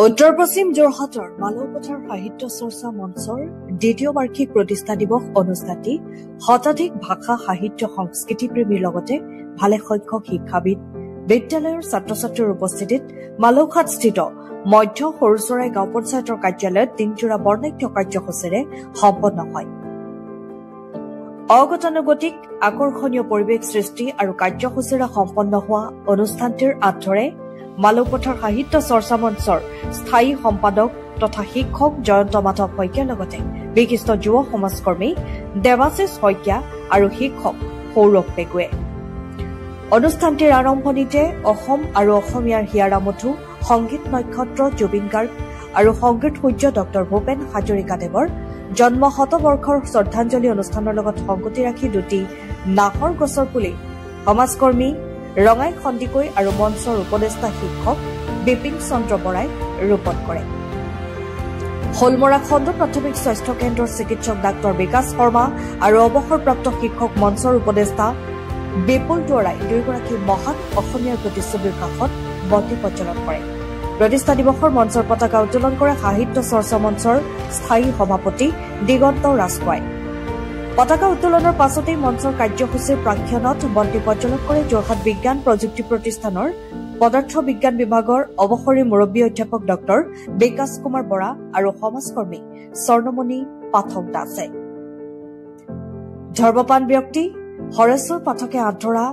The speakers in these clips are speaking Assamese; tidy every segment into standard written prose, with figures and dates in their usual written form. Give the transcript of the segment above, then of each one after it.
উত্তৰ পশ্চিম যোৰহাটৰ মালৌপথাৰ সাহিত্য চৰ্চা মঞ্চৰ দ্বিতীয় বাৰ্ষিক প্ৰতিষ্ঠা দিৱস অনুষ্ঠানটি শতাধিক ভাষা সাহিত্য সংস্কৃতি প্ৰেমীৰ লগতে ভালে সংখ্যক শিক্ষাবিদ বিদ্যালয়ৰ ছাত্ৰ ছাত্ৰীৰ উপস্থিতিত মালৌঘাটস্থিত মধ্য সৰুচৰাই গাঁও পঞ্চায়তৰ কাৰ্যালয়ত দিনজোৰা বৰ্ণাঢ্য কাৰ্যসূচীৰে সম্পন্ন হয়। অগতানুগতিক আকৰ্ষণীয় পৰিৱেশ সৃষ্টি আৰু কাৰ্যসূচীৰে সম্পন্ন হোৱা অনুষ্ঠানটিৰ আঁতৰে মালৌপথাৰ সাহিত্য চৰ্চা মঞ্চৰ স্থায়ী সম্পাদক তথা শিক্ষক জয়ন্ত মাধৱ শইকীয়াৰ লগতে বিশিষ্ট যুৱ সমাজকৰ্মী দেৱাশিষ শইকীয়া আৰু শিক্ষক সৌৰভ পেগুৱে অনুষ্ঠানটিৰ আৰম্ভণিতে অসম আৰু অসমীয়াৰ হিয়াৰা মথু সংগীত নক্ষত্ৰ জুবিন গাৰ্গ আৰু সংগীত সূৰ্য ডক্টৰ ভূপেন হাজৰিকাদেৱৰ জন্ম শতবৰ্ষৰ শ্ৰদ্ধাঞ্জলি অনুষ্ঠানৰ লগত সংগতি ৰাখি দুটি নাহৰ গছৰ পুলি সমাজকৰ্মী ৰঙাই খণ্ডিকৈ আৰু মঞ্চৰ উপদেষ্টা শিক্ষক বিপিন চন্দ্ৰ বৰাই ৰোপণ কৰে। হলমৰা খণ্ড প্ৰাথমিক স্বাস্থ্য কেন্দ্ৰৰ চিকিৎসক ডাক্তৰ বিকাশ শৰ্মা আৰু অৱসৰপ্ৰাপ্ত শিক্ষক মঞ্চৰ উপদেষ্টা বিপুল দুৱৰাই দুয়োগৰাকী মহান অসমীয়াৰ প্ৰতিচ্ছবিৰ কাষত বন্তি প্ৰজ্বলন কৰে। প্ৰতিষ্ঠা দিৱসৰ মঞ্চৰ পতাকা উত্তোলন কৰে সাহিত্য চৰ্চা মঞ্চৰ স্থায়ী সভাপতি দিগন্ত ৰাজখোৱাই। পতাকা উত্তোলনৰ পাছতেই মঞ্চৰ কাৰ্যসূচীৰ প্ৰাক্ষণত বন্তি প্ৰজ্বলন কৰে যোৰহাট বিজ্ঞান প্ৰযুক্তি প্ৰতিষ্ঠানৰ পদাৰ্থ বিজ্ঞান বিভাগৰ অৱসৰী মুৰব্বী অধ্যাপক ডক্টৰ বিকাশ কুমাৰ বৰা আৰু সমাজকৰ্মী স্বৰ্ণমণি পাঠক দাসে। ধৰ্মপান ব্যক্তি হৰেশ্বৰ পাঠকে আধৰা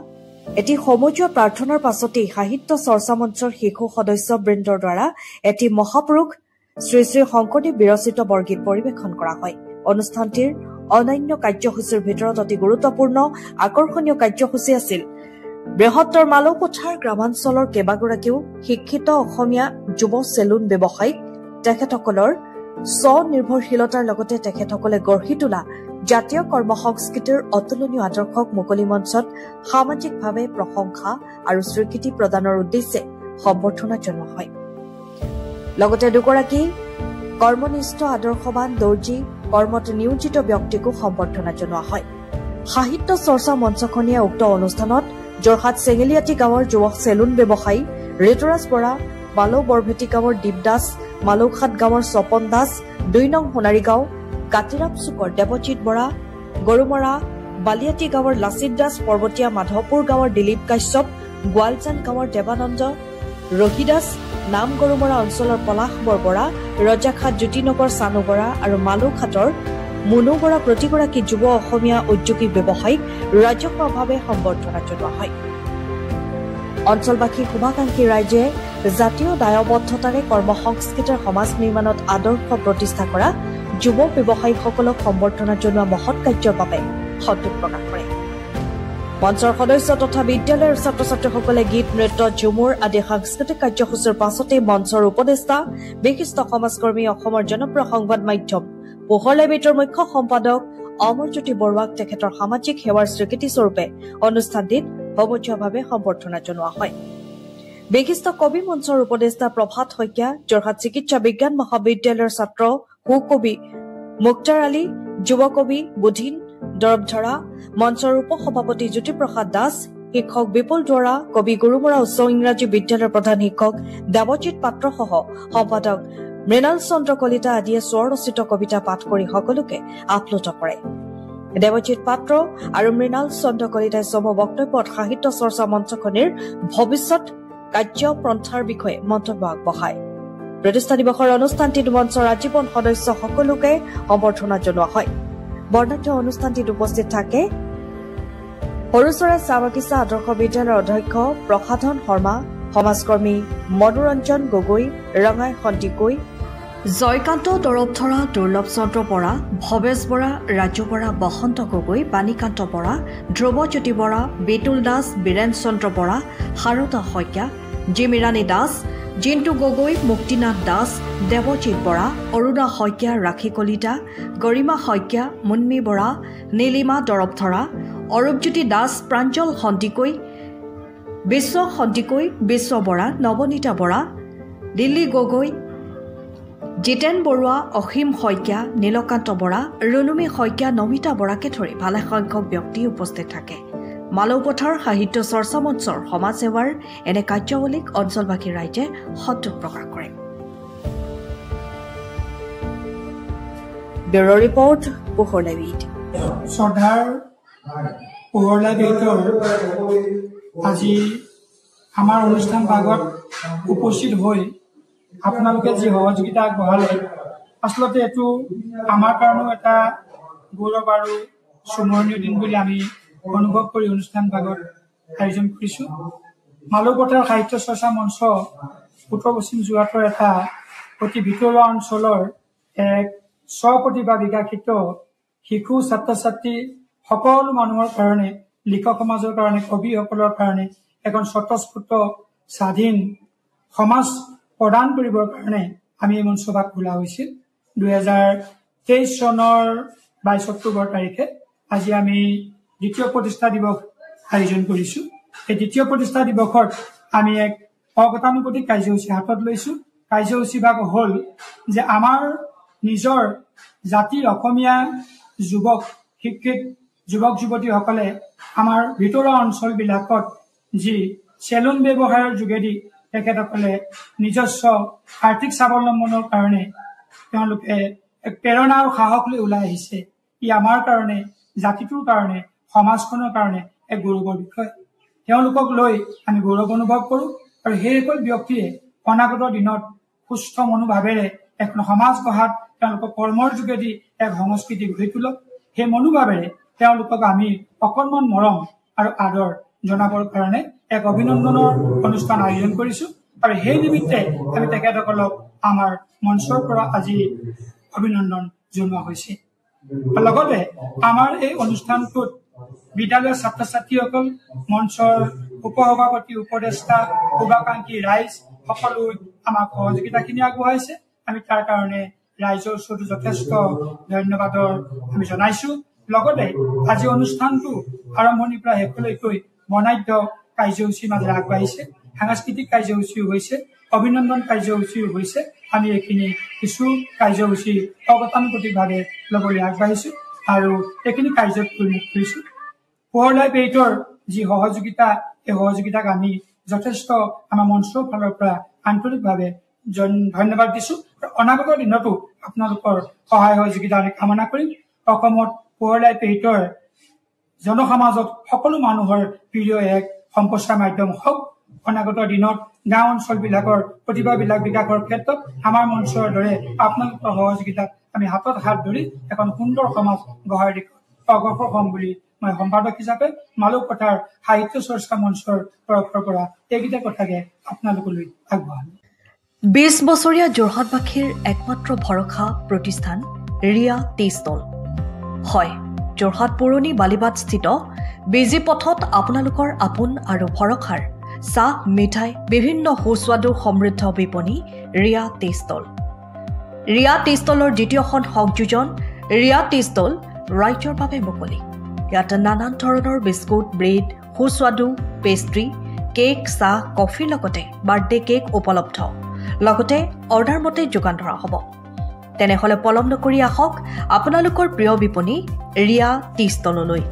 এটি সমজুৱা প্ৰাৰ্থনাৰ পাছতেই সাহিত্য চৰ্চা মঞ্চৰ শিশু সদস্যবৃন্দৰ দ্বাৰা এটি মহাপুৰুষ শ্ৰী শ্ৰী শংকৰদেৱ বিৰচিত বৰগীত পৰিৱেশন কৰা হয়। অনুষ্ঠানটিৰ অন্যান্য কাৰ্যসূচীৰ ভিতৰত অতি গুৰুত্বপূৰ্ণ আকৰ্ষণীয় কাৰ্যসূচী আছিল বৃহত্তৰ মালৌপথাৰ গ্ৰামাঞ্চলৰ কেইবাগৰাকীও শিক্ষিত অসমীয়া যুৱ চেলুন ব্যৱসায়িক তেখেতসকলৰ স্বনিৰ্ভৰশীলতাৰ লগতে তেখেতসকলে গঢ়ি তোলা জাতীয় কৰ্ম সংস্কৃতিৰ অতুলনীয় আদৰ্শক মুকলি মঞ্চত সামাজিকভাৱে প্ৰশংসা আৰু স্বীকৃতি প্ৰদানৰ উদ্দেশ্যে সম্বৰ্ধনা জনোৱা হয়। লগতে দুগৰাকী কৰ্মনিষ্ঠ আদৰ্শৱান দৰ্জী কৰ্মত নিয়োজিত ব্যক্তিকো সম্বৰ্ধনা জনোৱা হয়। সাহিত্য চৰ্চা মঞ্চখনীয়া উক্ত অনুষ্ঠানত যোৰহাট চেঙেলিয়াটি গাঁৱৰ যুৱক চেলুন ব্যৱসায়ী ঋতুৰাজ বৰা, মালৌ বৰভেটি গাঁৱৰ দীপ দাস, মালৌঘাট গাঁৱৰ স্বপন দাস, ২ নং সোণাৰীগাঁও কাতিৰাম চুকৰ দেৱজিৎ বৰা, গৰুমৰা বালিয়াটি গাঁৱৰ লাচিত দাস, পৰ্বতীয়া মাধৱপুৰ গাঁৱৰ দিলীপ কাশ্যপ, গোৱালজান গাঁৱৰ দেৱানন্দ ৰহিদাস, নাম গৰুমৰা অঞ্চলৰ পলাশ বৰবৰা, ৰজাঘাট জ্যোতিনগৰ চানু বৰা আৰু মালৌঘাটৰ মুনু বৰা প্ৰতিগৰাকী যুৱ অসমীয়া উদ্যোগী ব্যৱসায়ীক ৰাজহুৱাভাৱে সম্বৰ্ধনা জনোৱা হয়। অঞ্চলবাসী শুভাকাংক্ষী ৰাইজে জাতীয় দায়বদ্ধতাৰে কৰ্ম সংস্কৃতিৰ সমাজ নিৰ্মাণত আদৰ্শ প্ৰতিষ্ঠা কৰা যুৱ ব্যৱসায়ীসকলক সম্বৰ্ধনা জনোৱা মহৎ কাৰ্যৰ বাবে সন্তোষ প্ৰকাশ কৰে। মঞ্চৰ সদস্য তথা বিদ্যালয়ৰ ছাত্ৰ ছাত্ৰীসকলে গীত নৃত্য ঝুমুৰ আদি সাংস্কৃতিক কাৰ্যসূচীৰ পাছতে মঞ্চৰ উপদেষ্টা বিশিষ্ট সমাজকৰ্মী অসমৰ জনপ্ৰিয় সংবাদ মাধ্যম পোহৰ লাইব্ৰেৰীৰ মুখ্য সম্পাদক অমৰজ্যোতি বৰুৱাক তেখেতৰ সামাজিক সেৱাৰ স্বীকৃতিস্বৰূপে অনুষ্ঠানটিত সমজুৱাভাৱে সম্বৰ্ধনা জনোৱা হয়। বিশিষ্ট কবি মঞ্চৰ উপদেষ্টা প্ৰভাত শইকীয়া, যোৰহাট চিকিৎসা বিজ্ঞান মহাবিদ্যালয়ৰ ছাত্ৰ সুকবি মুক্তাৰ আলী, যুৱ কবি বুধিন দৰবধৰা, মঞ্চৰ উপসভাপতি জ্যোতিপ্ৰসাদ দাস, শিক্ষক বিপুল দুৱৰা, কবি গুৰুমৰা উচ্চ ইংৰাজী বিদ্যালয়ৰ প্ৰধান শিক্ষক দেৱজিৎ পাত্ৰসহ সম্পাদক মৃণাল চন্দ্ৰ কলিতা আদিয়ে স্বৰচিত কবিতা পাঠ কৰি সকলোকে আপ্লুত কৰে। দেৱজিৎ পাত্ৰ আৰু মৃণাল চন্দ্ৰ কলিতাই চমু বক্তব্যত সাহিত্য চৰ্চা মঞ্চখনিৰ ভৱিষ্যত কাৰ্যপন্থাৰ বিষয়ে মন্তব্য আগবঢ়ায়। প্ৰতিষ্ঠা দিৱসৰ অনুষ্ঠানটিত মঞ্চৰ আজীৱন সদস্য সকলোকে সম্বৰ্ধনা জনোৱা হয়। বৰ্ণাঢ্য অনুষ্ঠানটিত উপস্থিত থাকে সৰুচৰাই চাহ বাগিচা আদৰ্শ বিদ্যালয়ৰ অধ্যক্ষ প্ৰসাধন শৰ্মা, সমাজকৰ্মী মনোৰঞ্জন গগৈ, ৰঙাই খণ্ডিকৈ, জয়কান্ত দৰবধৰা, দুৰ্লভ চন্দ্ৰ বৰা, ভৱেশ বৰা, ৰাজু বৰা, বসন্ত গগৈ, বাণীকান্ত বৰা, ধ্ৰুৱজ্যোতি বৰা, বিতুল দাস, বীৰেন চন্দ্ৰ বৰা, শাৰদা শইকীয়া, জিমিৰাণী দাস, জিন্তু গগৈ, মুক্তিনাথ দাস, দেৱজিৎ বৰা, অৰুণা শইকীয়া, ৰাখী কলিতা, গৰিমা শইকীয়া, মুন্মী বৰা, নীলিমা দৰবধৰা, অৰূপজ্যোতি দাস, প্ৰাঞ্জল সন্দিকৈ, বিশ্ব সন্দিকৈ, বিশ্ব বৰা, নৱনীতা বৰা, দিল্লী গগৈ, জিতেন বৰুৱা, অসীম শইকীয়া, নীলকান্ত বৰা, ৰুণুমী শইকীয়া, নমিতা বৰাকে ধৰি ভালেসংখ্যক ব্যক্তি উপস্থিত থাকে। মালৌপথাৰ সাহিত্য চৰ্চা মঞ্চৰ সমাজ সেৱাৰ এনে কাৰ্যাৱলীক অঞ্চলবাসী ৰাইজে সন্তোষ প্ৰকাশ কৰে। ব্যুৰ' ৰিপৰ্ট পোহৰ লাইভ। শ্ৰদ্ধাৰ পোহৰ লাইভ আজি আমাৰ অনুষ্ঠান ভাগত উপস্থিত হৈ আপোনালোকে যি সহযোগিতা আগবঢ়ালে আচলতে এইটো আমাৰ কাৰণেও এটা গৌৰৱ আৰু স্মৰণীয় দিন বুলি আমি অনুভৱ কৰি অনুষ্ঠান ভাগত আয়োজন কৰিছোঁ। মালৌপথাৰ সাহিত্য চৰ্চা মঞ্চ উত্তৰ পশ্চিম যোৰহাটৰ এটা অতি ভিতৰুৱা অঞ্চলৰ এক স্বপ্ৰতিভা বিকাশিত শিশু ছাত্ৰ ছাত্ৰী সকলো মানুহৰ কাৰণে, লিখক সমাজৰ কাৰণে, কবিসকলৰ কাৰণে এখন স্বতঃস্ফূৰ্ত স্বাধীন সমাজ প্ৰদান কৰিবৰ কাৰণে আমি এই মঞ্চ ভাগ খোলা হৈছিল 2023 চনৰ 22 অক্টোবৰ তাৰিখে। আজি আমি দ্বিতীয় প্ৰতিষ্ঠা দিৱস আয়োজন কৰিছোঁ। এই দ্বিতীয় প্ৰতিষ্ঠা দিৱসত আমি এক অগতানুগতিক কাৰ্যসূচী হাতত লৈছোঁ। কাৰ্যসূচী ভাগ হ'ল যে আমাৰ নিজৰ জাতিৰ অসমীয়া যুৱক শিক্ষিত যুৱক যুৱতীসকলে আমাৰ ভিতৰুৱা অঞ্চলবিলাকত যি চেলুন ব্যৱসায়ৰ যোগেদি তেখেতসকলে নিজস্ব আৰ্থিক স্বাৱলম্বনৰ কাৰণে তেওঁলোকে এক প্ৰেৰণা আৰু সাহস লৈ ওলাই আহিছে। ই আমাৰ কাৰণে, জাতিটোৰ কাৰণে, সমাজখনৰ কাৰণে এক গৌৰৱৰ বিষয়। তেওঁলোকক লৈ আমি গৌৰৱ অনুভৱ কৰোঁ আৰু সেইসকল ব্যক্তিয়ে অনাগত দিনত সুস্থ মনোভাৱেৰে এখন সমাজ গঢ়াত তেওঁলোকৰ কৰ্মৰ যোগেদি এক সংস্কৃতি গঢ়ি তোলক। সেই মনোভাৱেৰে তেওঁলোকক আমি অকণমান মৰম আৰু আদৰ জনাবৰ কাৰণে এক অভিনন্দনৰ অনুষ্ঠান আয়োজন কৰিছোঁ আৰু সেই নিমিত্তে আমি তেখেতসকলক আমাৰ মঞ্চৰ পৰা আজি অভিনন্দন জনোৱা হৈছে। লগতে আমাৰ এই অনুষ্ঠানটোত বিদ্যালয়ৰ ছাত্ৰ ছাত্ৰীসকল, মঞ্চৰ উপসভাপতি, উপদেষ্টা, শুভাকাংক্ষী ৰাইজ সকলো আমাক সহযোগিতাখিনি আগবঢ়াইছে। আমি তাৰ কাৰণে ৰাইজৰ ওচৰতো যথেষ্ট ধন্যবাদৰ আমি জনাইছোঁ। লগতে আজি অনুষ্ঠানটো আৰম্ভণিৰ পৰা শেষলৈকৈ বৰ্ণাঢ্য কাৰ্যসূচীৰ মাজেৰে আগবাঢ়িছে। সাংস্কৃতিক কাৰ্যসূচীও হৈছে, অভিনন্দন কাৰ্যসূচীও হৈছে। আমি এইখিনি কিছু কাৰ্যসূচী অগতানুগতিকভাৱে ল'বলৈ আগবাঢ়িছোঁ আৰু এইখিনি কাৰ্যত পৰিণত কৰিছোঁ। পোহৰ লাইভ 8ৰ যি সহযোগিতা, এই সহযোগিতাক আমি যথেষ্ট আমাৰ মঞ্চৰ ফালৰ পৰা আন্তৰিকভাৱে ধন্যবাদ দিছোঁ। অনাগত দিনতো আপোনালোকৰ সহায় সহযোগিতা আমি কামনা কৰিম। অসমত পোহৰ লাইভ 8ৰ জনসমাজত সকলো মানুহৰ প্ৰিয় এক সম্প্ৰচাৰ মাধ্যম হওক। অনাগত দিনত গাঁও অঞ্চলবিলাকৰ প্ৰতিভাবিলাক বিকাশৰ ক্ষেত্ৰত আমাৰ মঞ্চৰ দৰে আপোনালোকৰ সহযোগিতাত আমি হাতত হাত ধৰি এখন সুন্দৰ সমাজ গঢ়াৰ দিশত অগ্ৰসৰ হ'ম বুলি মই সম্পাদক হিচাপে মালৌপথাৰ সাহিত্য চৰ্চা মঞ্চৰ তৰফৰ পৰা এইকেইটা কথাকে আপোনালোকলৈ আগবঢ়ালোঁ। 20 বছৰীয়া যোৰহাটবাসীৰ একমাত্ৰ ভৰসা প্ৰতিষ্ঠান ৰিয়া টি ষ্টল। হয়, যোৰহাট পুৰণি বালিবাট স্থিত বিজি পথত আপোনালোকৰ আপোন আৰু ভৰসাৰ চাহ, মিঠাই, বিভিন্ন সুস্বাদু সমৃদ্ধ বিপণী ৰিয়া টি ষ্টল। ৰিয়া টি ষ্টলৰ দ্বিতীয়খন সংযোজন ৰিয়া টি ষ্টল ৰাইজৰ বাবে মুকলি। ইয়াত নানান ধৰণৰ বিস্কুট, ব্ৰেড, সুস্বাদু পেষ্ট্ৰি, কেক, চাহ, কফিৰ লগতে বাৰ্থডে কেক উপলব্ধ। লগতে অৰ্ডাৰ মতে যোগান ধৰা হ'ব। তেনেহ'লে পলম নকৰি আহক আপোনালোকৰ প্ৰিয় বিপণী ৰিয়া টি ষ্টললৈ।